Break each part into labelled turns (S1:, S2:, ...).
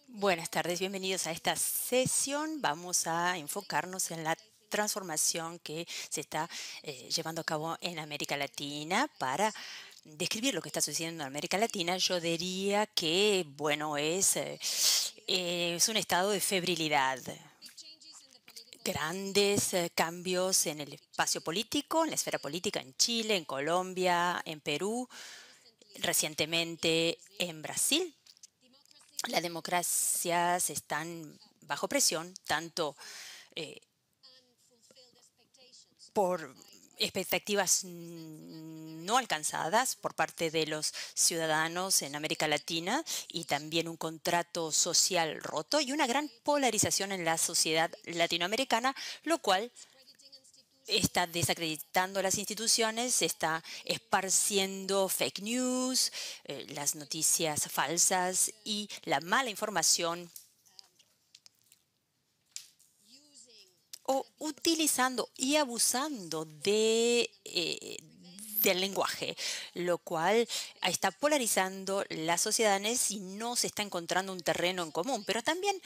S1: Buenas tardes, bienvenidos a esta sesión. Vamos a enfocarnos en la transformación que se está llevando a cabo en América Latina. Para describir lo que está sucediendo en América Latina, yo diría que, bueno, es un estado de febrilidad. Grandes cambios en el espacio político, en la esfera política en Chile, en Colombia, en Perú, recientemente en Brasil. Las democracias están bajo presión, tanto eh, por expectativas no alcanzadas por parte de los ciudadanos en América Latina y también un contrato social roto y una gran polarización en la sociedad latinoamericana, lo cual está desacreditando las instituciones, está esparciendo fake news, las noticias falsas y la mala información o utilizando y abusando del lenguaje, lo cual está polarizando las sociedades y no se está encontrando un terreno en común. Pero también,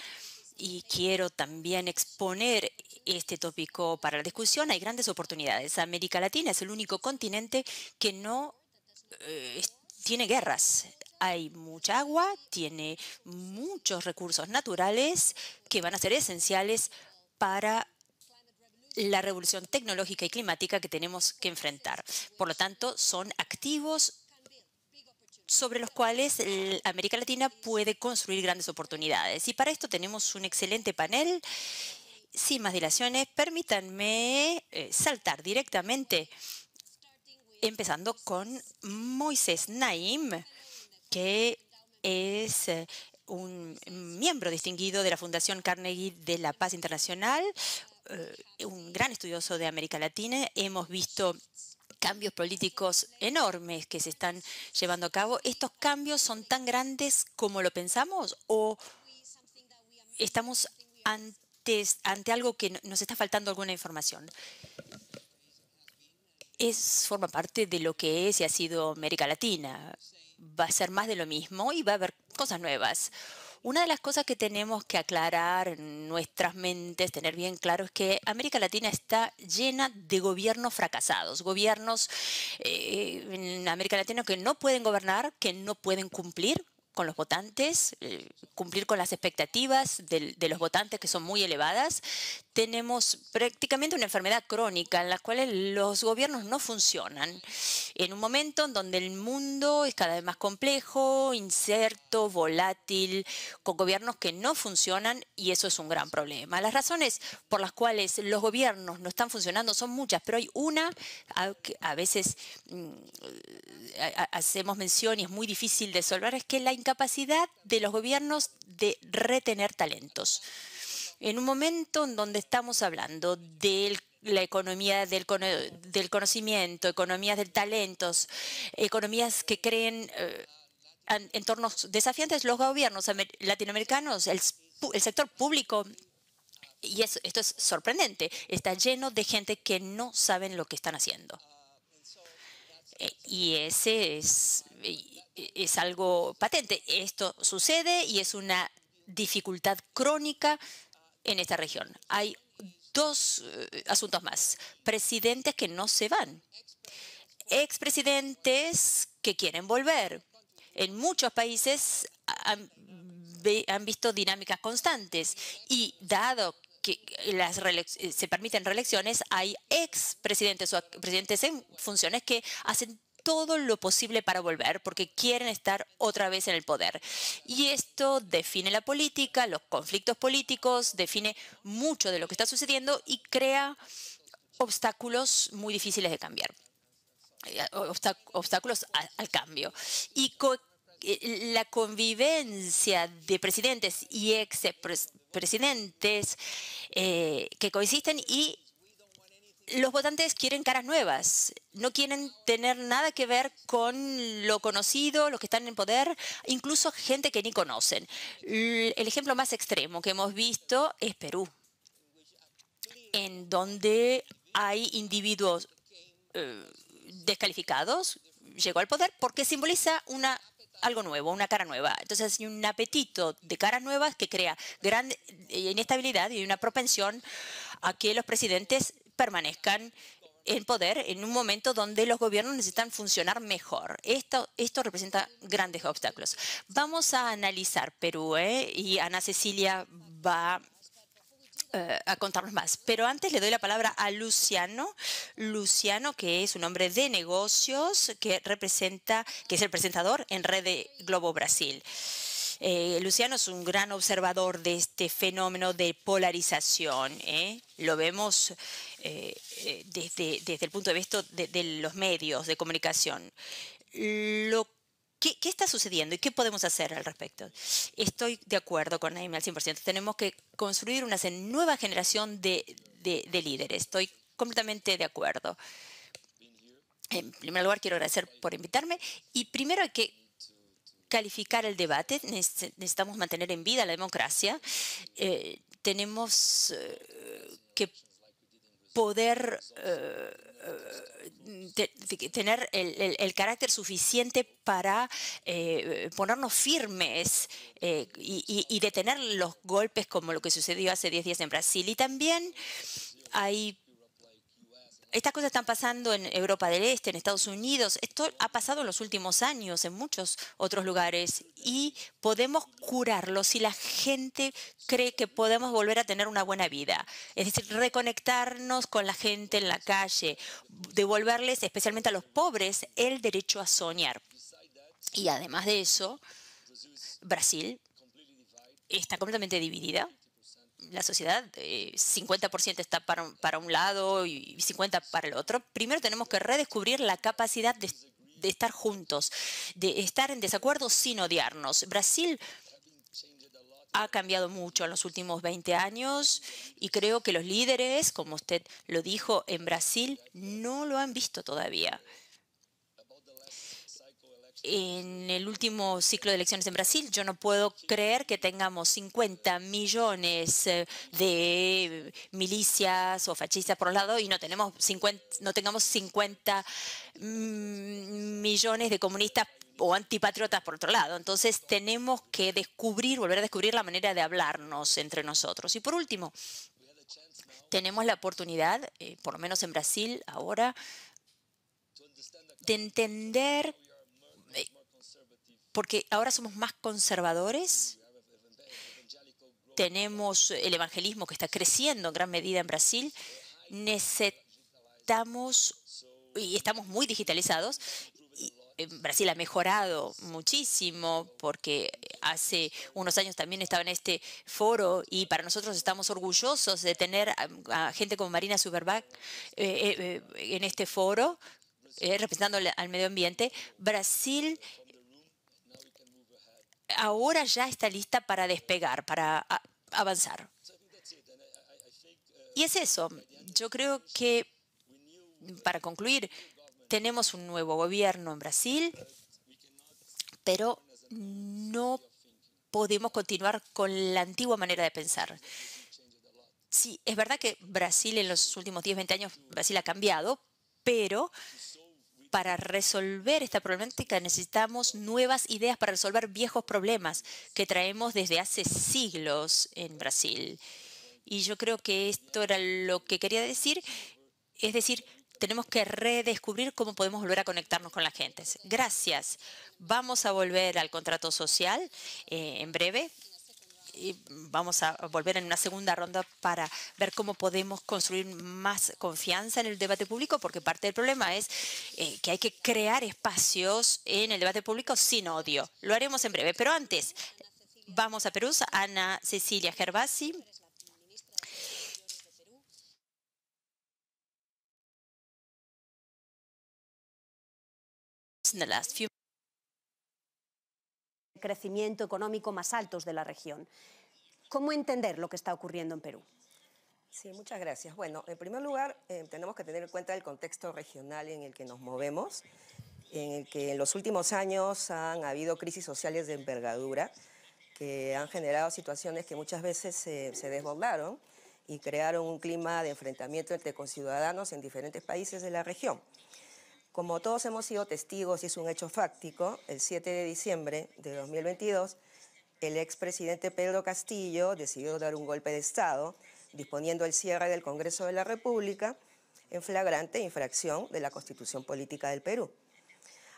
S1: y quiero también exponer este tópico para la discusión, hay grandes oportunidades. América Latina es el único continente que no tiene guerras. Hay mucha agua, tiene muchos recursos naturales que van a ser esenciales para la revolución tecnológica y climática que tenemos que enfrentar. Por lo tanto, son activos sobre los cuales América Latina puede construir grandes oportunidades. Y para esto tenemos un excelente panel. Sin más dilaciones, permítanme saltar directamente, empezando con Moisés Naim, que es un miembro distinguido de la Fundación Carnegie de la Paz Internacional, un gran estudioso de América Latina. Hemos visto cambios políticos enormes que se están llevando a cabo. ¿Estos cambios son tan grandes como lo pensamos o estamos ante algo que nos está faltando alguna información? Forma parte de lo que es y ha sido América Latina. Va a ser más de lo mismo y va a haber cosas nuevas. Una de las cosas que tenemos que aclarar en nuestras mentes, tener bien claro, es que América Latina está llena de gobiernos fracasados, gobiernos en América Latina que no pueden gobernar, que no pueden cumplir con los votantes, cumplir con las expectativas de los votantes que son muy elevadas. Tenemos prácticamente una enfermedad crónica en la cual los gobiernos no funcionan. En un momento en donde el mundo es cada vez más complejo, incierto, volátil, con gobiernos que no funcionan y eso es un gran problema. Las razones por las cuales los gobiernos no están funcionando son muchas, pero hay una que a veces hacemos mención y es muy difícil de resolver, es que la incapacidad de los gobiernos de retener talentos. En un momento en donde estamos hablando de la economía del conocimiento, economías del talentos, economías que creen entornos desafiantes, los gobiernos latinoamericanos, el sector público, y esto es sorprendente, está lleno de gente que no saben lo que están haciendo. Y ese es algo patente. Esto sucede y es una dificultad crónica en esta región. Hay dos asuntos más. Presidentes que no se van. Expresidentes que quieren volver. En muchos países han visto dinámicas constantes y dado que se permiten reelecciones, hay expresidentes o presidentes en funciones que hacen todo lo posible para volver porque quieren estar otra vez en el poder. Y esto define la política, los conflictos políticos, define mucho de lo que está sucediendo y crea obstáculos muy difíciles de cambiar, obstáculos al cambio. Y la convivencia de presidentes y expresidentes que coexisten y los votantes quieren caras nuevas, no quieren tener nada que ver con lo conocido, los que están en poder, incluso gente que ni conocen. El ejemplo más extremo que hemos visto es Perú, en donde hay individuos descalificados, llegó al poder porque simboliza una algo nuevo, una cara nueva. Entonces hay un apetito de caras nuevas que crea gran inestabilidad y una propensión a que los presidentes permanezcan en poder en un momento donde los gobiernos necesitan funcionar mejor. Esto representa grandes obstáculos. Vamos a analizar Perú, y Ana Cecilia va a contarnos más. Pero antes le doy la palabra a Luciano. Luciano, que es un hombre de negocios que es el presentador en Red de Globo Brasil. Luciano es un gran observador de este fenómeno de polarización. Lo vemos desde el punto de vista de los medios de comunicación. ¿Qué está sucediendo y qué podemos hacer al respecto? Estoy de acuerdo con Naime al 100%. Tenemos que construir una nueva generación de líderes. Estoy completamente de acuerdo. En primer lugar, quiero agradecer por invitarme. Y primero hay que calificar el debate. Necesitamos mantener en vida la democracia. Tenemos que poder tener carácter suficiente para ponernos firmes y detener los golpes como lo que sucedió hace 10 días en Brasil. Y también estas cosas están pasando en Europa del Este, en Estados Unidos. Esto ha pasado en los últimos años en muchos otros lugares y podemos curarlo si la gente cree que podemos volver a tener una buena vida. Es decir, reconectarnos con la gente en la calle, devolverles, especialmente a los pobres, el derecho a soñar. Y además de eso, Brasil está completamente dividida. La sociedad, 50% está para un lado y 50% para el otro. Primero tenemos que redescubrir la capacidad de estar juntos, de estar en desacuerdo sin odiarnos. Brasil ha cambiado mucho en los últimos 20 años y creo que los líderes, como usted lo dijo, en Brasil no lo han visto todavía. En el último ciclo de elecciones en Brasil, yo no puedo creer que tengamos 50 millones de milicias o fascistas por un lado y no tengamos 50 millones de comunistas o antipatriotas por otro lado. Entonces tenemos que volver a descubrir la manera de hablarnos entre nosotros. Y por último, tenemos la oportunidad, por lo menos en Brasil ahora, de entender, porque ahora somos más conservadores, tenemos el evangelismo que está creciendo en gran medida en Brasil, necesitamos, y estamos muy digitalizados, y Brasil ha mejorado muchísimo porque hace unos años también estaba en este foro y para nosotros estamos orgullosos de tener a gente como Marina Zuckerberg en este foro, representando al medio ambiente. Brasil ahora ya está lista para despegar, para avanzar. Y es eso. Yo creo que, para concluir, tenemos un nuevo gobierno en Brasil, pero no podemos continuar con la antigua manera de pensar. Sí, es verdad que Brasil en los últimos 10, 20 años, Brasil ha cambiado, pero para resolver esta problemática necesitamos nuevas ideas para resolver viejos problemas que traemos desde hace siglos en Brasil. Y yo creo que esto era lo que quería decir. Es decir, tenemos que redescubrir cómo podemos volver a conectarnos con la gente. Gracias. Vamos a volver al contrato social en breve. Y vamos a volver en una segunda ronda para ver cómo podemos construir más confianza en el debate público, porque parte del problema es que hay que crear espacios en el debate público sin odio. Lo haremos en breve, pero antes vamos a Perú. Ana Cecilia Gervasi.
S2: Crecimiento económico más altos de la región. ¿Cómo entender lo que está ocurriendo en Perú?
S3: Sí, muchas gracias. Bueno, en primer lugar, tenemos que tener en cuenta el contexto regional en el que nos movemos, en el que en los últimos años han habido crisis sociales de envergadura que han generado situaciones que muchas veces se desbordaron y crearon un clima de enfrentamiento entre conciudadanos en diferentes países de la región. Como todos hemos sido testigos y es un hecho fáctico, el 7 de diciembre de 2022, el expresidente Pedro Castillo decidió dar un golpe de Estado, disponiendo el cierre del Congreso de la República en flagrante infracción de la Constitución Política del Perú.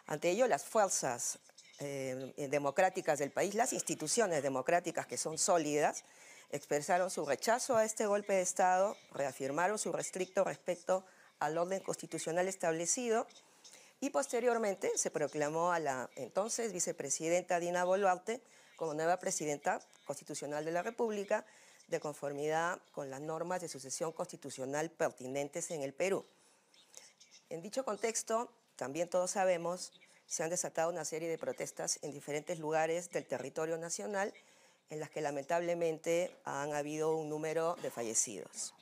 S3: Ante ello, las fuerzas democráticas del país, las instituciones democráticas que son sólidas, expresaron su rechazo a este golpe de Estado, reafirmaron su restricto respeto al orden constitucional establecido y posteriormente se proclamó a la entonces vicepresidenta Dina Boluarte como nueva presidenta constitucional de la República, de conformidad con las normas de sucesión constitucional pertinentes en el Perú. En dicho contexto, también todos sabemos, se han desatado una serie de protestas en diferentes lugares del territorio nacional en las que lamentablemente han habido un número de fallecidos.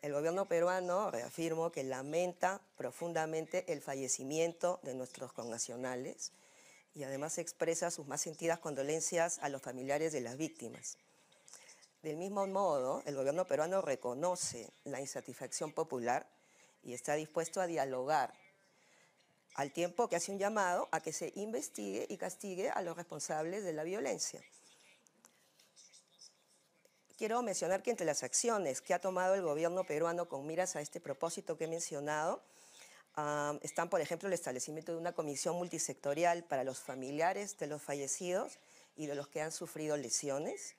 S3: El gobierno peruano, reafirmo, que lamenta profundamente el fallecimiento de nuestros connacionales y además expresa sus más sentidas condolencias a los familiares de las víctimas. Del mismo modo, el gobierno peruano reconoce la insatisfacción popular y está dispuesto a dialogar, al tiempo que hace un llamado a que se investigue y castigue a los responsables de la violencia. Quiero mencionar que entre las acciones que ha tomado el gobierno peruano con miras a este propósito que he mencionado, están, por ejemplo, el establecimiento de una comisión multisectorial para los familiares de los fallecidos y de los que han sufrido lesiones.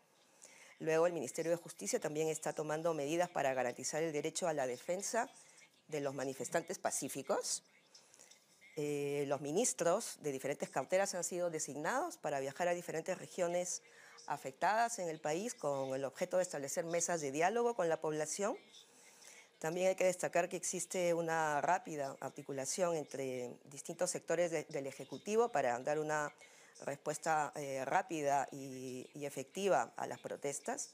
S3: Luego, el Ministerio de Justicia también está tomando medidas para garantizar el derecho a la defensa de los manifestantes pacíficos. Los ministros de diferentes carteras han sido designados para viajar a diferentes regiones afectadas en el país con el objeto de establecer mesas de diálogo con la población. También hay que destacar que existe una rápida articulación entre distintos sectores del Ejecutivo para dar una respuesta rápida y efectiva a las protestas.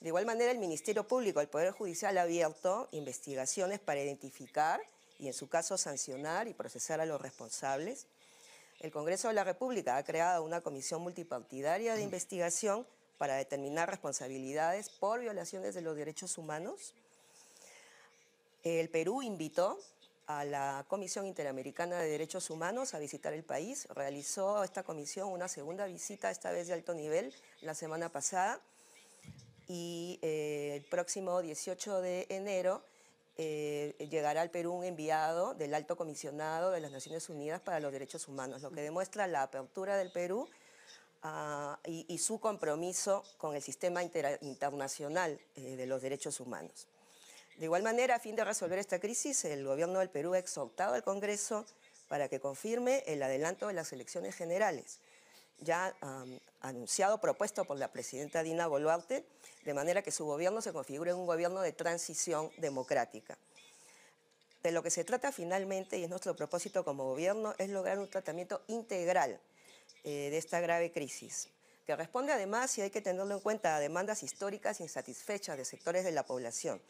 S3: De igual manera, el Ministerio Público, el Poder Judicial, ha abierto investigaciones para identificar y, en su caso, sancionar y procesar a los responsables. El Congreso de la República ha creado una comisión multipartidaria de investigación para determinar responsabilidades por violaciones de los derechos humanos. El Perú invitó a la Comisión Interamericana de Derechos Humanos a visitar el país. Realizó esta comisión una segunda visita, esta vez de alto nivel, la semana pasada. Y el próximo 18 de enero llegará al Perú un enviado del Alto Comisionado de las Naciones Unidas para los Derechos Humanos, lo que demuestra la apertura del Perú y su compromiso con el sistema internacional de los derechos humanos. De igual manera, a fin de resolver esta crisis, el gobierno del Perú ha exhortado al Congreso para que confirme el adelanto de las elecciones generales, ya anunciado, propuesto por la presidenta Dina Boluarte, de manera que su gobierno se configure en un gobierno de transición democrática. De lo que se trata finalmente, y es nuestro propósito como gobierno, es lograr un tratamiento integral de esta grave crisis, que responde además, y hay que tenerlo en cuenta, a demandas históricas insatisfechas de sectores de la población,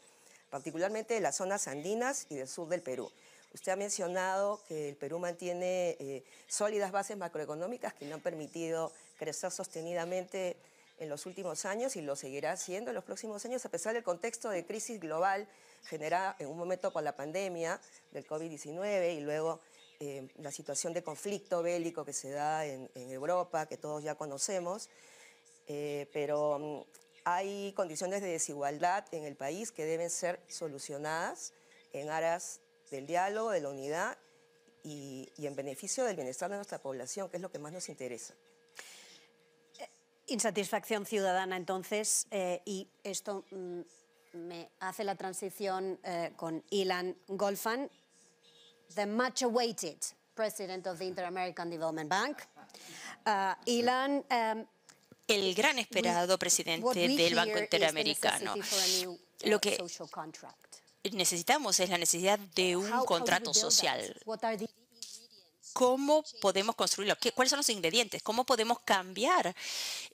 S3: particularmente de las zonas andinas y del sur del Perú. Usted ha mencionado que el Perú mantiene sólidas bases macroeconómicas que le han permitido crecer sostenidamente en los últimos años y lo seguirá haciendo en los próximos años, a pesar del contexto de crisis global generada en un momento por la pandemia del COVID-19 y luego la situación de conflicto bélico que se da en Europa, que todos ya conocemos, pero hay condiciones de desigualdad en el país que deben ser solucionadas en aras del diálogo, de la unidad y en beneficio del bienestar de nuestra población, que es lo que más nos interesa.
S2: Insatisfacción ciudadana, entonces, y esto me hace la transición con Ilan Golfan, the much awaited president of the Inter-American Development Bank. Ilan,
S1: el gran esperado presidente del Banco Interamericano. Lo que necesitamos es la necesidad de un contrato social. ¿Cómo podemos construirlo? ¿Cuáles son los ingredientes? ¿Cómo podemos cambiar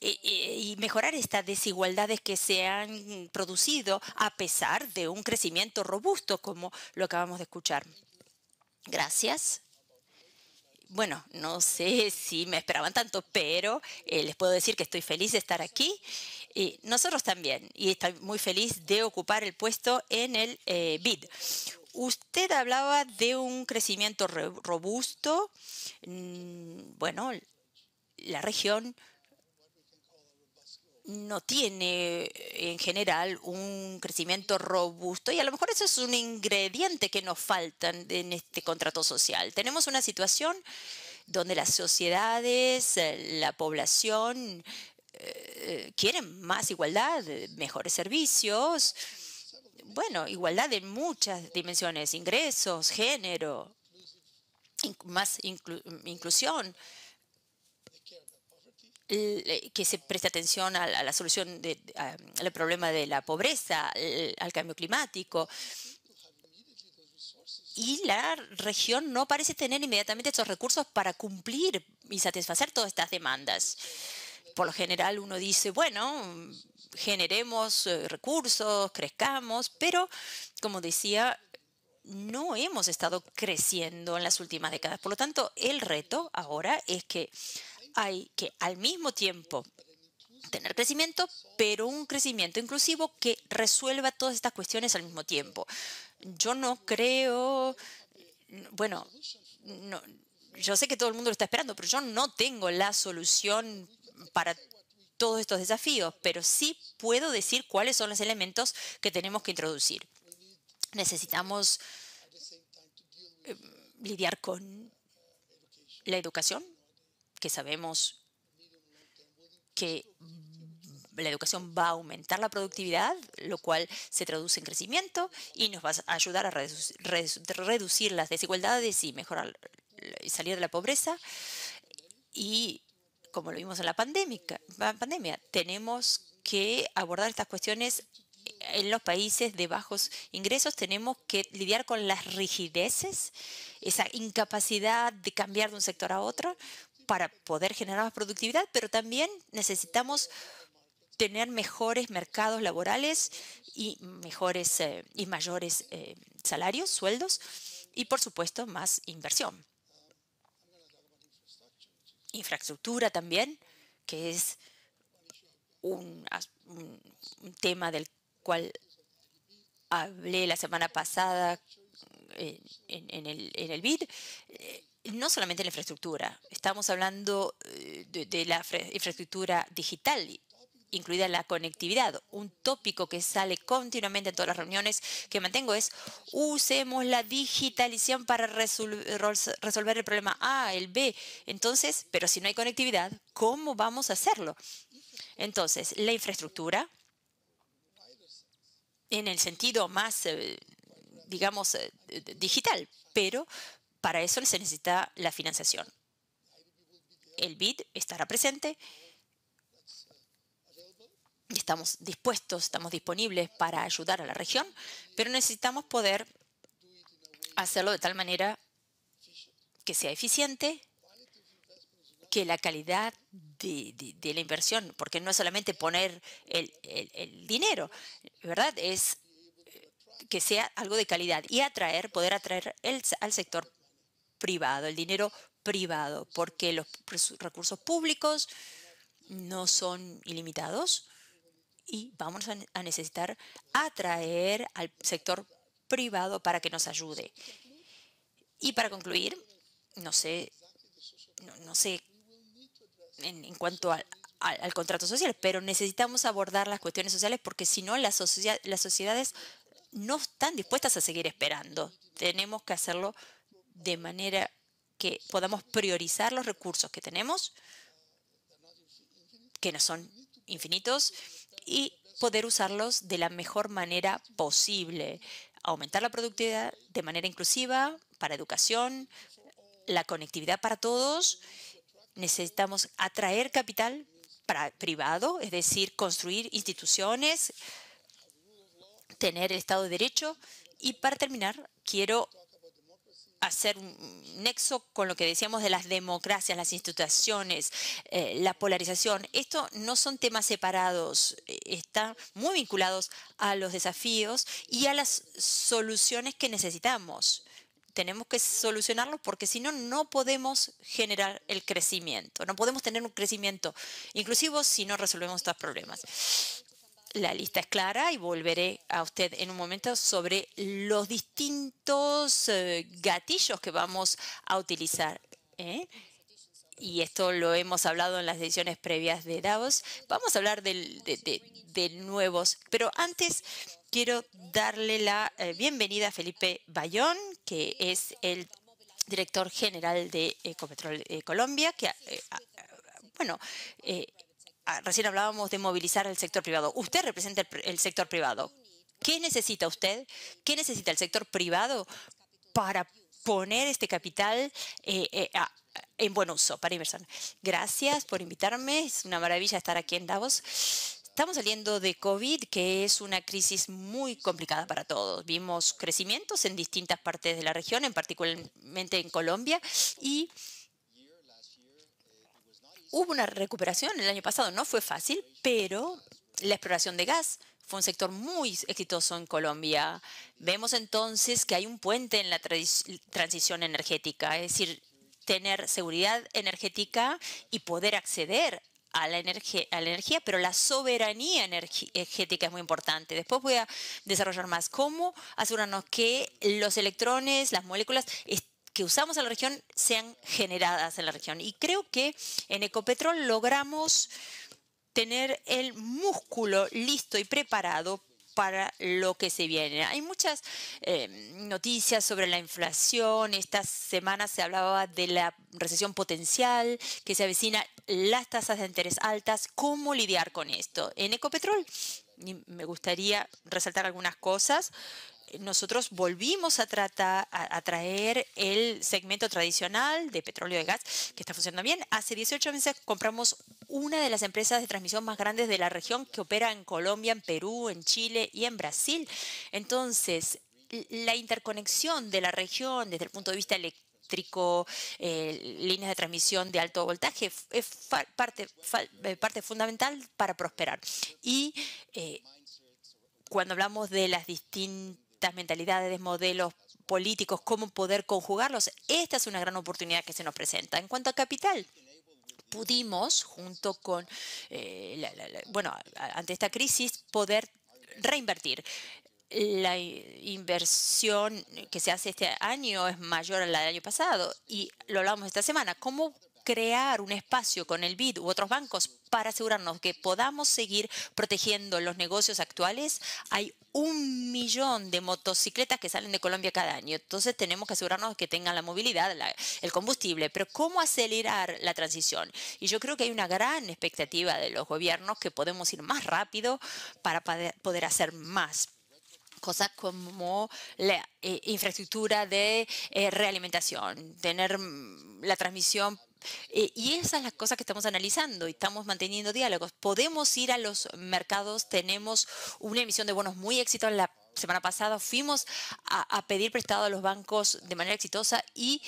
S1: y mejorar estas desigualdades que se han producido a pesar de un crecimiento robusto, como lo acabamos de escuchar? Gracias. Bueno, no sé si me esperaban tanto, pero les puedo decir que estoy feliz de estar aquí. Nosotros también, y estoy muy feliz de ocupar el puesto en el BID. Usted hablaba de un crecimiento robusto. Bueno, la región no tiene en general un crecimiento robusto y a lo mejor eso es un ingrediente que nos falta en este contrato social. Tenemos una situación donde las sociedades, la población quieren más igualdad, mejores servicios, bueno, igualdad en muchas dimensiones, ingresos, género, más inclusión, que se preste atención a la solución al problema de la pobreza, al cambio climático. Y la región no parece tener inmediatamente estos recursos para cumplir y satisfacer todas estas demandas. Por lo general uno dice, bueno, generemos recursos, crezcamos, pero como decía, no hemos estado creciendo en las últimas décadas. Por lo tanto, el reto ahora es que hay que al mismo tiempo tener crecimiento, pero un crecimiento inclusivo que resuelva todas estas cuestiones al mismo tiempo. Yo no creo, bueno, no, yo sé que todo el mundo lo está esperando, pero yo no tengo la solución para todos estos desafíos, pero sí puedo decir cuáles son los elementos que tenemos que introducir. Necesitamos lidiar con la educación, que sabemos que la educación va a aumentar la productividad, lo cual se traduce en crecimiento y nos va a ayudar a reducir las desigualdades y mejorar y salir de la pobreza. Y como lo vimos en la pandemia, tenemos que abordar estas cuestiones en los países de bajos ingresos. Tenemos que lidiar con las rigideces, esa incapacidad de cambiar de un sector a otro para poder generar más productividad, pero también necesitamos tener mejores mercados laborales y mejores y mayores salarios, sueldos y, por supuesto, más inversión. Infraestructura también, que es un tema del cual hablé la semana pasada en el BID. No solamente la infraestructura, estamos hablando de la infraestructura digital, incluida la conectividad. Un tópico que sale continuamente en todas las reuniones que mantengo es: usemos la digitalización para resolver el problema A, el B. Entonces, pero si no hay conectividad, ¿cómo vamos a hacerlo? Entonces, la infraestructura, en el sentido más, digamos, digital, pero para eso se necesita la financiación. El BID estará presente. Estamos dispuestos, estamos disponibles para ayudar a la región, pero necesitamos poder hacerlo de tal manera que sea eficiente, que la calidad de la inversión, porque no es solamente poner el dinero, ¿verdad? Es que sea algo de calidad y poder atraer al sector privado, el dinero privado, porque los recursos públicos no son ilimitados y vamos a necesitar atraer al sector privado para que nos ayude. Y para concluir, no sé en cuanto al contrato social, pero necesitamos abordar las cuestiones sociales porque si no las sociedades no están dispuestas a seguir esperando. Tenemos que hacerlo de manera que podamos priorizar los recursos que tenemos, que no son infinitos, y poder usarlos de la mejor manera posible. Aumentar la productividad de manera inclusiva para educación, la conectividad para todos. Necesitamos atraer capital privado, es decir, construir instituciones, tener el Estado de Derecho. Y para terminar, quiero hacer un nexo con lo que decíamos de las democracias, las instituciones, la polarización. Esto no son temas separados, están muy vinculados a los desafíos y a las soluciones que necesitamos. Tenemos que solucionarlos porque si no, no podemos generar el crecimiento. No podemos tener un crecimiento inclusivo si no resolvemos estos problemas. La lista es clara y volveré a usted en un momento sobre los distintos gatillos que vamos a utilizar. Y esto lo hemos hablado en las ediciones previas de Davos. Vamos a hablar de nuevos, pero antes quiero darle la bienvenida a Felipe Bayón, que es el director general de Ecopetrol Colombia, que, bueno, recién hablábamos de movilizar el sector privado. Usted representa el sector privado. ¿Qué necesita usted? ¿Qué necesita el sector privado para poner este capital en buen uso para inversión? Gracias por invitarme. Es una maravilla estar aquí en Davos. Estamos saliendo de COVID, que es una crisis muy complicada para todos. Vimos crecimientos en distintas partes de la región, en particularmente en Colombia, y hubo una recuperación el año pasado. No fue fácil, pero la exploración de gas fue un sector muy exitoso en Colombia. Vemos entonces que hay un puente en la transición energética, es decir, tener seguridad energética y poder acceder a la energía, pero la soberanía energética es muy importante. Después voy a desarrollar más cómo asegurarnos que los electrones, las moléculas que usamos en la región sean generadas en la región. Y creo que en Ecopetrol logramos tener el músculo listo y preparado para lo que se viene. Hay muchas noticias sobre la inflación. Esta semana se hablaba de la recesión potencial que se avecina, las tasas de interés altas. ¿Cómo lidiar con esto? En Ecopetrol me gustaría resaltar algunas cosas. Nosotros volvimos a traer el segmento tradicional de petróleo y gas, que está funcionando bien. Hace 18 meses compramos una de las empresas de transmisión más grandes de la región, que opera en Colombia, en Perú, en Chile y en Brasil. Entonces, la interconexión de la región desde el punto de vista eléctrico, líneas de transmisión de alto voltaje, es parte fundamental para prosperar. Y cuando hablamos de las distintas mentalidades, modelos políticos, cómo poder conjugarlos, esta es una gran oportunidad que se nos presenta. En cuanto a capital, pudimos, junto con, bueno, ante esta crisis, poder reinvertir. La inversión que se hace este año es mayor a la del año pasado y lo hablamos esta semana. ¿Cómo crear un espacio con el BID u otros bancos para asegurarnos que podamos seguir protegiendo los negocios actuales? Hay 1 millón de motocicletas que salen de Colombia cada año. Entonces tenemos que asegurarnos que tengan la movilidad, el combustible. Pero ¿cómo acelerar la transición? Y yo creo que hay una gran expectativa de los gobiernos que podemos ir más rápido para poder hacer más. Cosas como la infraestructura de realimentación, tener la transmisión. Y esas son las cosas que estamos analizando y estamos manteniendo diálogos. Podemos ir a los mercados, tenemos una emisión de bonos muy exitosa. La semana pasada fuimos a pedir prestado a los bancos de manera exitosa y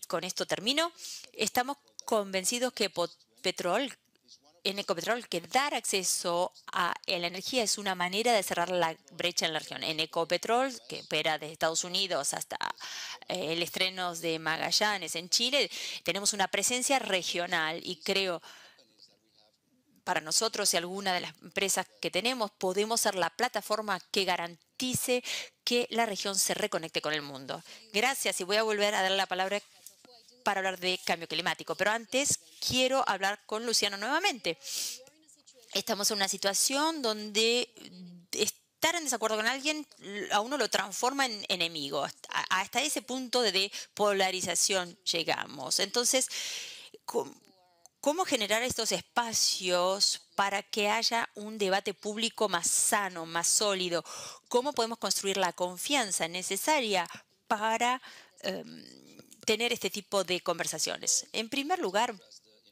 S1: con esto termino. Estamos convencidos que en Ecopetrol, que dar acceso a la energía es una manera de cerrar la brecha en la región. En Ecopetrol, que opera desde Estados Unidos hasta el estreno de Magallanes en Chile, tenemos una presencia regional y creo, para nosotros y alguna de las empresas que tenemos, podemos ser la plataforma que garantice que la región se reconecte con el mundo. Gracias y voy a volver a dar la palabra para hablar de cambio climático. Pero antes quiero hablar con Luciano nuevamente. Estamos en una situación donde estar en desacuerdo con alguien a uno lo transforma en enemigo. Hasta ese punto de polarización llegamos. Entonces, ¿cómo generar estos espacios para que haya un debate público más sano, más sólido? ¿Cómo podemos construir la confianza necesaria para tener este tipo de conversaciones? En primer lugar,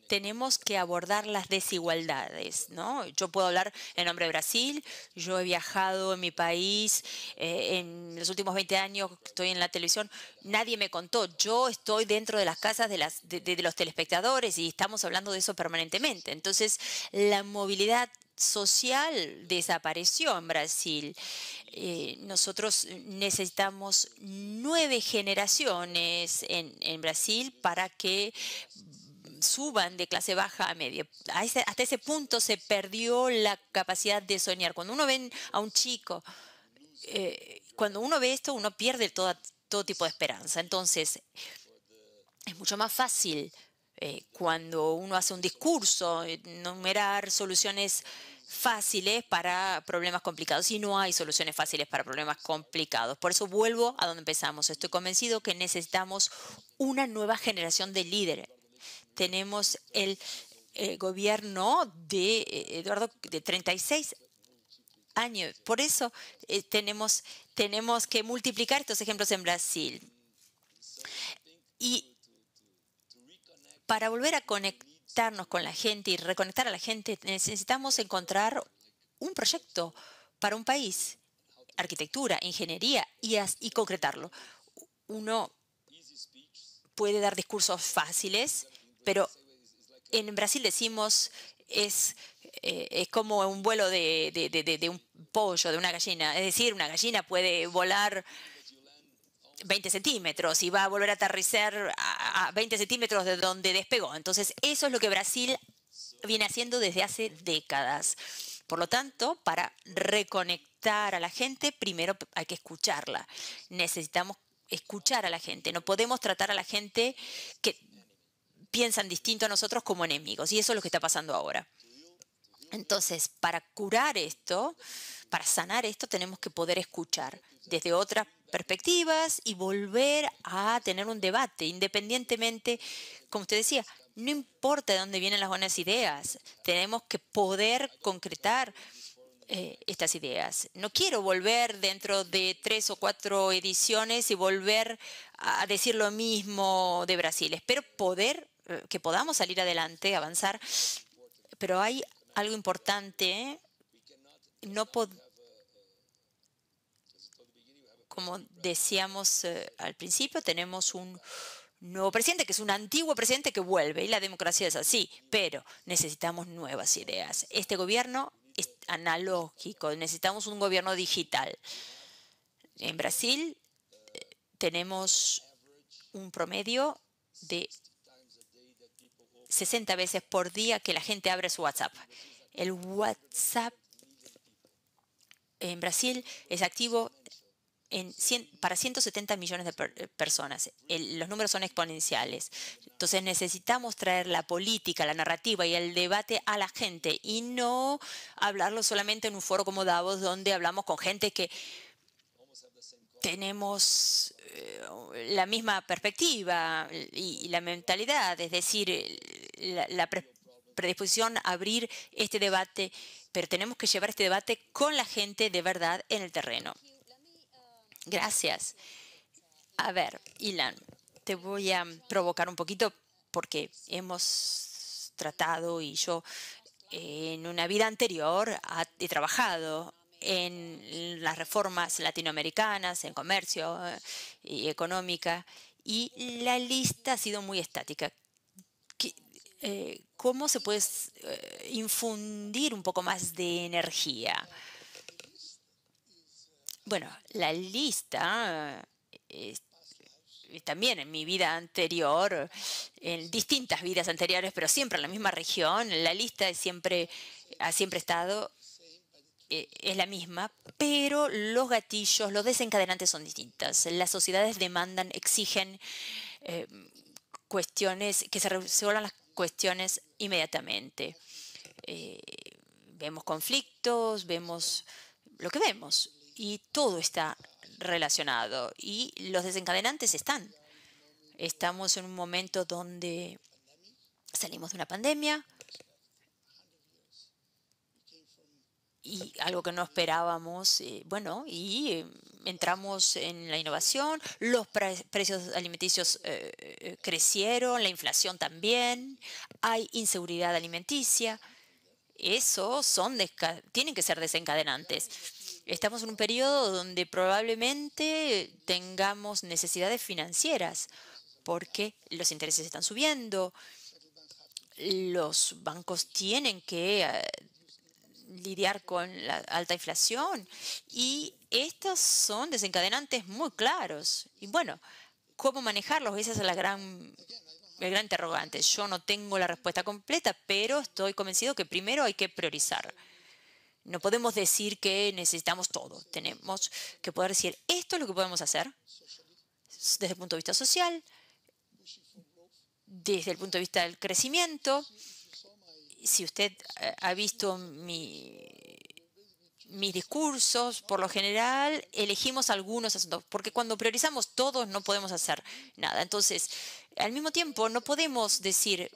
S1: tenemos que abordar las desigualdades, ¿no? Yo puedo hablar en nombre de Brasil. Yo he viajado en mi país en los últimos 20 años, estoy en la televisión. Nadie me contó. Yo estoy dentro de las casas de los telespectadores y estamos hablando de eso permanentemente. Entonces, la movilidad social desapareció en Brasil. Nosotros necesitamos 9 generaciones en Brasil para que suban de clase baja a media. Hasta ese punto se perdió la capacidad de soñar. Cuando uno ve a un chico, cuando uno ve esto, uno pierde todo tipo de esperanza. Entonces, es mucho más fácil cuando uno hace un discurso, enumerar soluciones fáciles para problemas complicados. Y no hay soluciones fáciles para problemas complicados. Por eso vuelvo a donde empezamos. Estoy convencido que necesitamos una nueva generación de líderes. Tenemos el gobierno de Eduardo de 36 años. Por eso tenemos que multiplicar estos ejemplos en Brasil. Y para volver a conectarnos con la gente y reconectar a la gente, necesitamos encontrar un proyecto para un país, arquitectura, ingeniería y concretarlo. Uno puede dar discursos fáciles, pero en Brasil decimos es como un vuelo de un pollo, de una gallina. Es decir, una gallina puede volar 20 centímetros y va a volver a aterrizar a 20 centímetros de donde despegó. Entonces, eso es lo que Brasil viene haciendo desde hace décadas. Por lo tanto, para reconectar a la gente, primero hay que escucharla. Necesitamos escuchar a la gente. No podemos tratar a la gente que piensan distinto a nosotros como enemigos. Y eso es lo que está pasando ahora. Entonces, para curar esto, para sanar esto, tenemos que poder escuchar desde otras perspectivas y volver a tener un debate, independientemente, como usted decía, no importa de dónde vienen las buenas ideas, tenemos que poder concretar estas ideas. No quiero volver dentro de 3 o 4 ediciones y volver a decir lo mismo de Brasil. Espero que podamos salir adelante, avanzar, pero hay algo importante. Como decíamos al principio, tenemos un nuevo presidente, que es un antiguo presidente que vuelve, y la democracia es así, pero necesitamos nuevas ideas. Este gobierno es analógico, necesitamos un gobierno digital. En Brasil tenemos un promedio de 60 veces por día que la gente abre su WhatsApp. El WhatsApp en Brasil es activo para 170 millones de personas. Los números son exponenciales. Entonces necesitamos traer la política, la narrativa y el debate a la gente y no hablarlo solamente en un foro como Davos, donde hablamos con gente que tenemos la misma perspectiva y la mentalidad, es decir, la predisposición a abrir este debate, pero tenemos que llevar este debate con la gente de verdad en el terreno. Gracias. A ver, Ilan, te voy a provocar un poquito porque hemos tratado y yo en una vida anterior he trabajado en las reformas latinoamericanas, en comercio y económica, y la lista ha sido muy estática. ¿Cómo se puede infundir un poco más de energía? Bueno, la lista, también en mi vida anterior, en distintas vidas anteriores, pero siempre en la misma región, la lista ha siempre estado, es la misma, pero los gatillos, los desencadenantes son distintos. Las sociedades demandan, exigen cuestiones, que se resuelvan las cuestiones inmediatamente. Vemos conflictos, vemos lo que vemos. Y todo está relacionado. Y los desencadenantes están. Estamos en un momento donde salimos de una pandemia y algo que no esperábamos. Entramos en la innovación. Los precios alimenticios crecieron, la inflación también. Hay inseguridad alimenticia. Esos tienen que ser desencadenantes. Estamos en un periodo donde probablemente tengamos necesidades financieras porque los intereses están subiendo, los bancos tienen que lidiar con la alta inflación y estos son desencadenantes muy claros. Y bueno, ¿cómo manejarlos? Esa es la gran el gran interrogante. Yo no tengo la respuesta completa, pero estoy convencido que primero hay que priorizar. No podemos decir que necesitamos todo. Tenemos que poder decir, esto es lo que podemos hacer desde el punto de vista social, desde el punto de vista del crecimiento. Si usted ha visto mis discursos, por lo general, elegimos algunos asuntos, porque cuando priorizamos todos no podemos hacer nada. Entonces, al mismo tiempo, no podemos decir,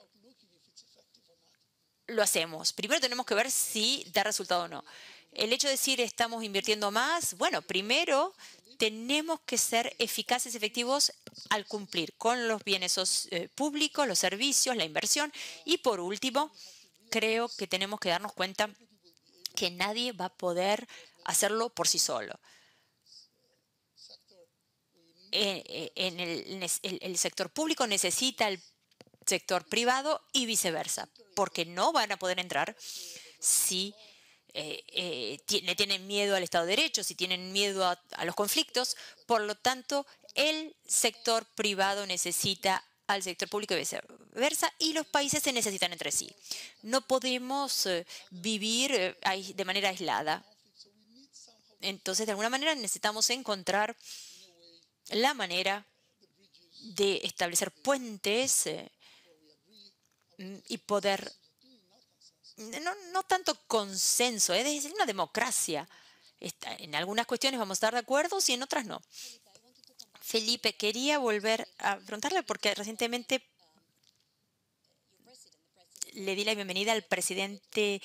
S1: lo hacemos. Primero tenemos que ver si da resultado o no. El hecho de decir estamos invirtiendo más, bueno, primero tenemos que ser eficaces y efectivos al cumplir con los bienes públicos, los servicios, la inversión. Y por último, creo que tenemos que darnos cuenta que nadie va a poder hacerlo por sí solo. El sector público necesita el sector privado y viceversa, porque no van a poder entrar si le tienen miedo al Estado de Derecho, si tienen miedo a los conflictos. Por lo tanto, el sector privado necesita al sector público y viceversa, y los países se necesitan entre sí. No podemos vivir de manera aislada. Entonces, de alguna manera, necesitamos encontrar la manera de establecer puentes y poder, no tanto consenso, es decir, una democracia. En algunas cuestiones vamos a estar de acuerdo y en otras no. Felipe, quería volver a preguntarle porque recientemente le di la bienvenida al presidente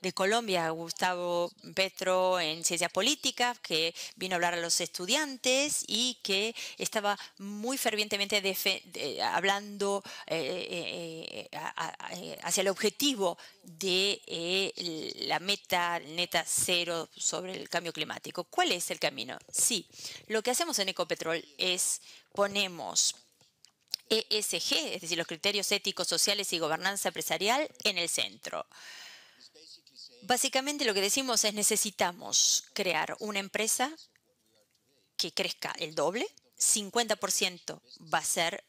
S1: de Colombia, Gustavo Petro, en Ciencias Políticas, que vino a hablar a los estudiantes y que estaba muy fervientemente hablando hacia el objetivo de la meta neta cero sobre el cambio climático. ¿Cuál es el camino? Sí, lo que hacemos en Ecopetrol es ponemos ESG, es decir, los criterios éticos, sociales y gobernanza empresarial en el centro. Básicamente lo que decimos es necesitamos crear una empresa que crezca el doble, 50% va a ser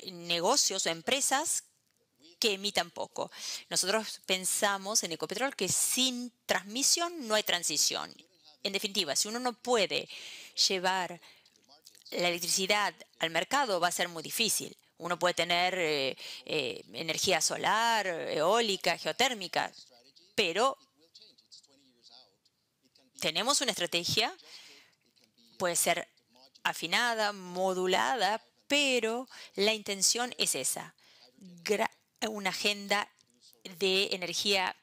S1: negocios o empresas que emitan poco. Nosotros pensamos en Ecopetrol que sin transmisión no hay transición. En definitiva, si uno no puede llevar la electricidad al mercado, va a ser muy difícil. Uno puede tener energía solar, eólica, geotérmica, pero tenemos una estrategia, puede ser afinada, modulada, pero la intención es esa. Una agenda de energía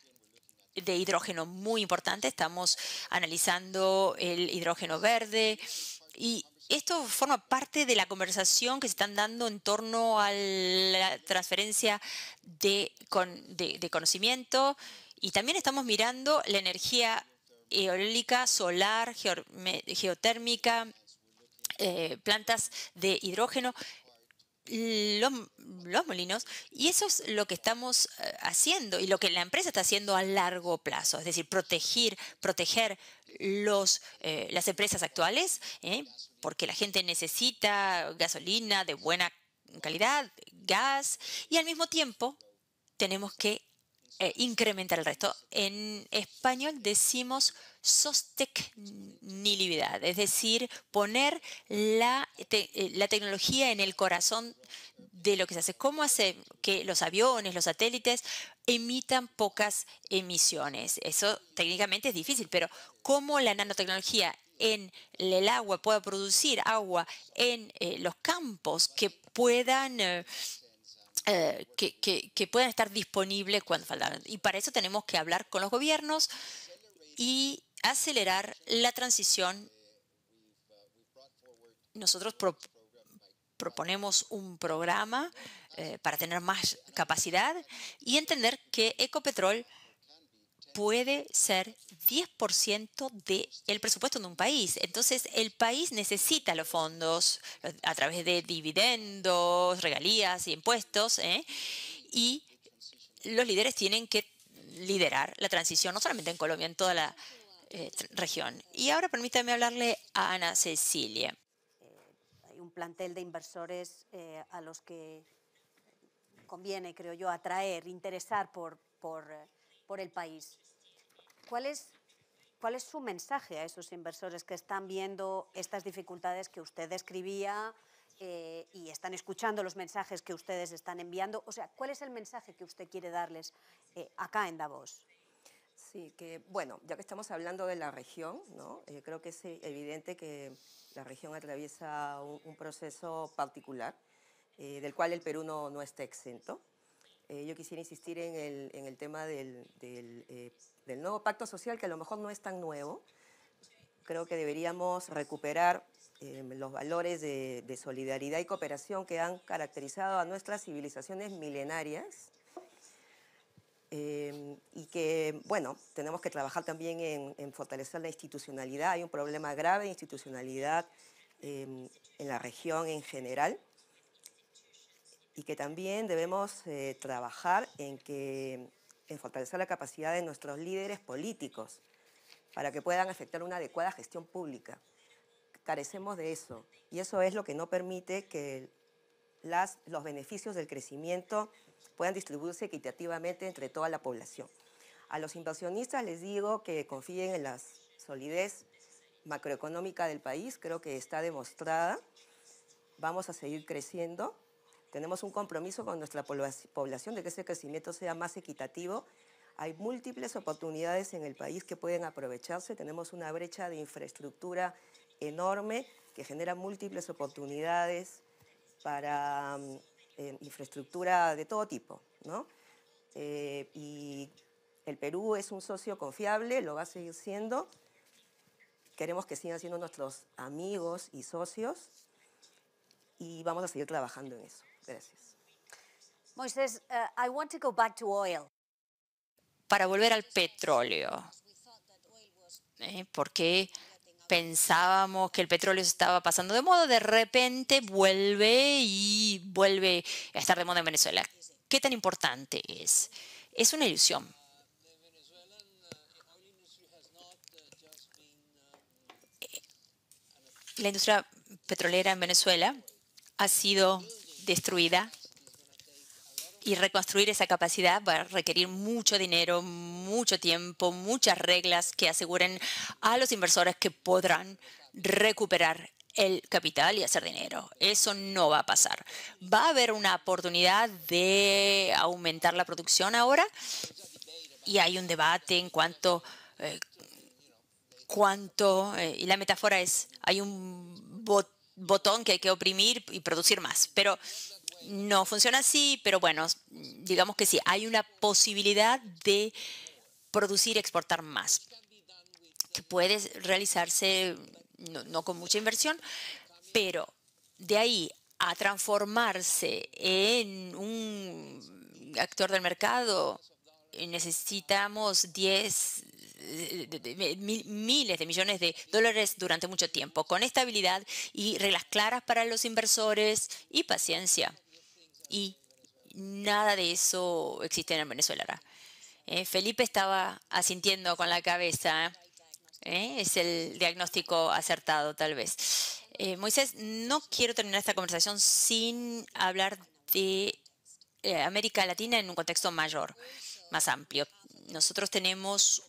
S1: de hidrógeno muy importante. Estamos analizando el hidrógeno verde y esto forma parte de la conversación que se están dando en torno a la transferencia de conocimiento, y también estamos mirando la energía eólica, solar, geotérmica, plantas de hidrógeno, los molinos, y eso es lo que estamos haciendo y lo que la empresa está haciendo a largo plazo, es decir, proteger las empresas actuales, porque la gente necesita gasolina de buena calidad, gas, y al mismo tiempo tenemos que incrementar el resto. En español decimos sostenibilidad, es decir, poner la tecnología en el corazón de lo que se hace. ¿Cómo hace que los aviones, los satélites emitan pocas emisiones? Eso técnicamente es difícil, pero cómo la nanotecnología en el agua pueda producir agua en los campos que puedan que puedan estar disponibles cuando faltan. Y para eso tenemos que hablar con los gobiernos y acelerar la transición. Nosotros proponemos un programa para tener más capacidad y entender que Ecopetrol puede ser 10% del presupuesto de un país. Entonces, el país necesita los fondos a través de dividendos, regalías y impuestos, y los líderes tienen que liderar la transición, no solamente en Colombia, en toda la región. Y ahora permítame hablarle a Ana Cecilia.
S2: un plantel de inversores a los que conviene, creo yo, atraer, interesar por el país. ¿Cuál es su mensaje a esos inversores que están viendo estas dificultades que usted describía y están escuchando los mensajes que ustedes están enviando? O sea, ¿cuál es el mensaje que usted quiere darles acá en Davos?
S3: Sí, que bueno, ya que estamos hablando de la región, ¿no? Creo que es evidente que la región atraviesa un proceso particular, del cual el Perú no está exento. Yo quisiera insistir en el tema del nuevo pacto social, que a lo mejor no es tan nuevo. Creo que deberíamos recuperar los valores de solidaridad y cooperación que han caracterizado a nuestras civilizaciones milenarias. Y que, bueno, tenemos que trabajar también en fortalecer la institucionalidad. Hay un problema grave de institucionalidad en la región en general, y que también debemos trabajar en fortalecer la capacidad de nuestros líderes políticos para que puedan efectuar una adecuada gestión pública. Carecemos de eso, y eso es lo que no permite que los beneficios del crecimiento puedan distribuirse equitativamente entre toda la población. A los inversionistas les digo que confíen en la solidez macroeconómica del país, creo que está demostrada. Vamos a seguir creciendo. Tenemos un compromiso con nuestra población de que ese crecimiento sea más equitativo. Hay múltiples oportunidades en el país que pueden aprovecharse. Tenemos una brecha de infraestructura enorme que genera múltiples oportunidades para infraestructura de todo tipo, ¿no? Y el Perú es un socio confiable, lo va a seguir siendo. Queremos que sigan siendo nuestros amigos y socios, y vamos a seguir trabajando en eso. Gracias.
S2: Moisés, I want to go back to oil.
S1: Para volver al petróleo, porque pensábamos que el petróleo se estaba pasando de moda, de repente vuelve a estar de moda en Venezuela. ¿Qué tan importante es? Es una ilusión. La industria petrolera en Venezuela ha sido destruida, y reconstruir esa capacidad va a requerir mucho dinero, mucho tiempo, muchas reglas que aseguren a los inversores que podrán recuperar el capital y hacer dinero. Eso no va a pasar. ¿Va a haber una oportunidad de aumentar la producción ahora? Y hay un debate en cuanto y la metáfora es, hay un botón que hay que oprimir y producir más, pero no funciona así. Pero bueno, digamos que sí, hay una posibilidad de producir y exportar más, que puede realizarse no con mucha inversión, pero de ahí a transformarse en un actor del mercado, necesitamos miles de millones de dólares durante mucho tiempo, con estabilidad y reglas claras para los inversores y paciencia. Y nada de eso existe en Venezuela ahora. Felipe estaba asintiendo con la cabeza. Es el diagnóstico acertado, tal vez. Moisés, no quiero terminar esta conversación sin hablar de América Latina en un contexto mayor, más amplio. Nosotros tenemos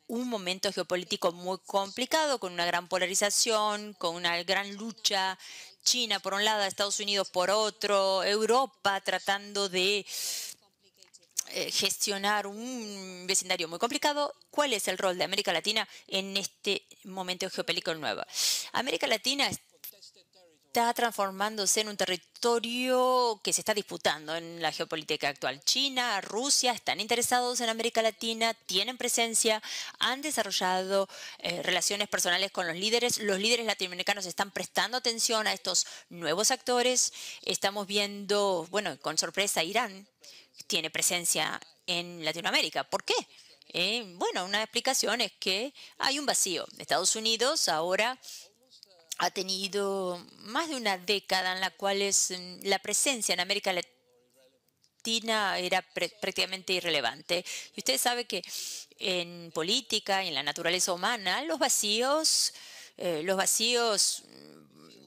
S1: un momento geopolítico muy complicado, con una gran polarización, con una gran lucha. China por un lado, Estados Unidos por otro, Europa tratando de gestionar un vecindario muy complicado. ¿Cuál es el rol de América Latina en este momento geopolítico nuevo? América Latina está transformándose en un territorio que se está disputando en la geopolítica actual. China, Rusia están interesados en América Latina, tienen presencia, han desarrollado relaciones personales con los líderes. Los líderes latinoamericanos están prestando atención a estos nuevos actores. Estamos viendo, bueno, con sorpresa, Irán tiene presencia en Latinoamérica. ¿Por qué? Bueno, una explicación es que hay un vacío. Estados Unidos ahora ha tenido más de una década en la cual la presencia en América Latina era prácticamente irrelevante. Y usted sabe que en política y en la naturaleza humana los vacíos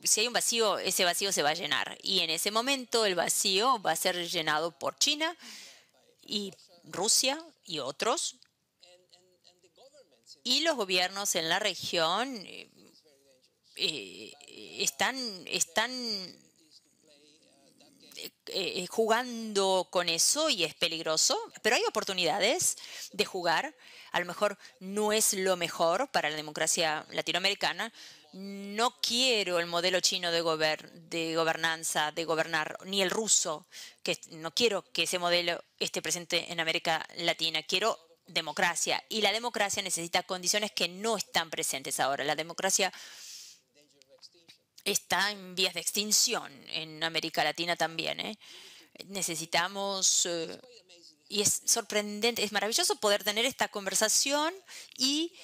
S1: si hay un vacío, ese vacío se va a llenar. Y en ese momento el vacío va a ser llenado por China y Rusia y otros. Y los gobiernos en la región están jugando con eso y es peligroso, pero hay oportunidades de jugar. A lo mejor no es lo mejor para la democracia latinoamericana. No quiero el modelo chino de gobernanza, de gobernar, ni el ruso, que no quiero que ese modelo esté presente en América Latina. Quiero democracia, y la democracia necesita condiciones que no están presentes ahora. La democracia está en vías de extinción en América Latina también, ¿eh? Necesitamos, y es sorprendente, es maravilloso poder tener esta conversación y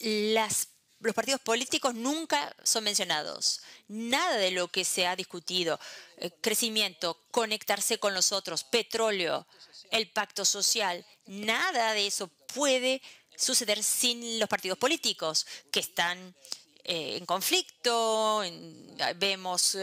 S1: los partidos políticos nunca son mencionados. Nada de lo que se ha discutido, crecimiento, conectarse con los otros, petróleo, el pacto social, nada de eso puede suceder sin los partidos políticos que están en conflicto, vemos,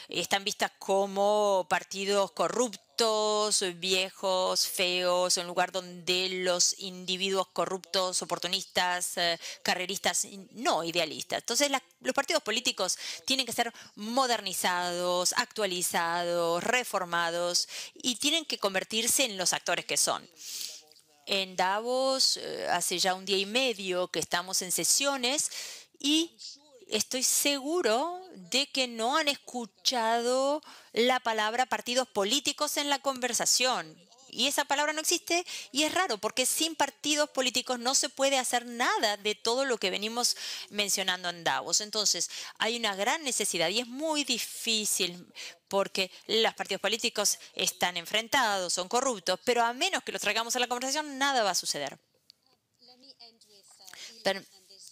S1: están vistas como partidos corruptos, viejos, feos, un lugar donde los individuos corruptos, oportunistas, carreristas, no idealistas. Entonces, los partidos políticos tienen que ser modernizados, actualizados, reformados y tienen que convertirse en los actores que son. En Davos, hace ya un día y medio que estamos en sesiones y estoy seguro de que no han escuchado la palabra partidos políticos en la conversación. Y esa palabra no existe y es raro porque sin partidos políticos no se puede hacer nada de todo lo que venimos mencionando en Davos. Entonces, hay una gran necesidad y es muy difícil porque los partidos políticos están enfrentados, son corruptos, pero a menos que los traigamos a la conversación, nada va a suceder.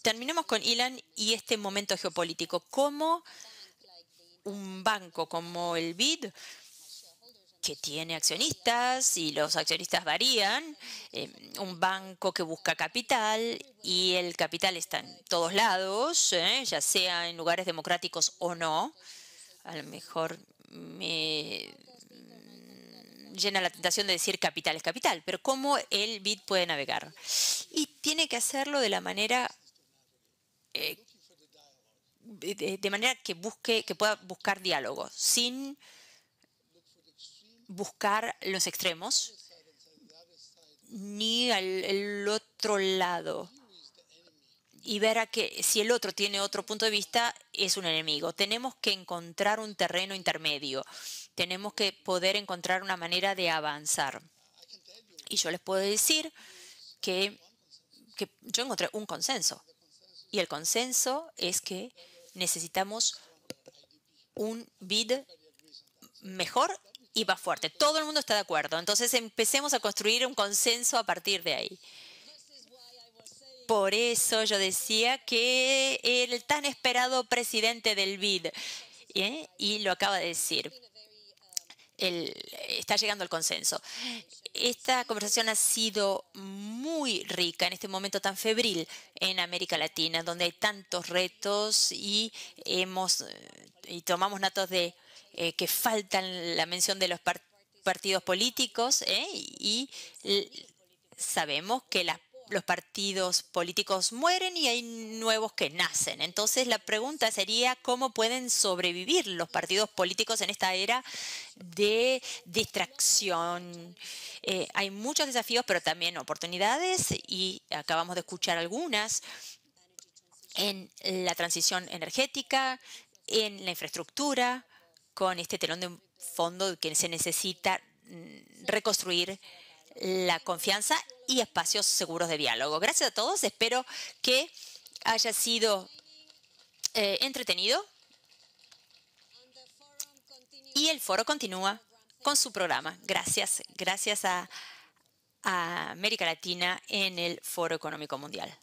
S1: Terminemos con Ilan y este momento geopolítico. ¿Cómo un banco como el BID, que tiene accionistas y los accionistas varían, un banco que busca capital y el capital está en todos lados, ya sea en lugares democráticos o no? A lo mejor me llena la tentación de decir capital es capital, pero ¿cómo el BID puede navegar? Y tiene que hacerlo de la manera de manera que pueda buscar diálogo, sin buscar los extremos ni el otro lado y ver a que si el otro tiene otro punto de vista es un enemigo. Tenemos que encontrar un terreno intermedio. Tenemos que poder encontrar una manera de avanzar. Y yo les puedo decir que yo encontré un consenso. Y el consenso es que necesitamos un BID mejor y más fuerte. Todo el mundo está de acuerdo. Entonces empecemos a construir un consenso a partir de ahí. Por eso yo decía que el tan esperado presidente del BID, y lo acaba de decir, está llegando al consenso. Esta conversación ha sido muy rica en este momento tan febril en América Latina, donde hay tantos retos y tomamos notas de que faltan la mención de los partidos políticos y sabemos que los partidos políticos mueren y hay nuevos que nacen. Entonces la pregunta sería cómo pueden sobrevivir los partidos políticos en esta era de distracción. Hay muchos desafíos, pero también oportunidades y acabamos de escuchar algunas en la transición energética, en la infraestructura, con este telón de fondo que se necesita reconstruir la confianza y espacios seguros de diálogo. Gracias a todos. Espero que haya sido entretenido. Y el foro continúa con su programa. Gracias a América Latina en el Foro Económico Mundial.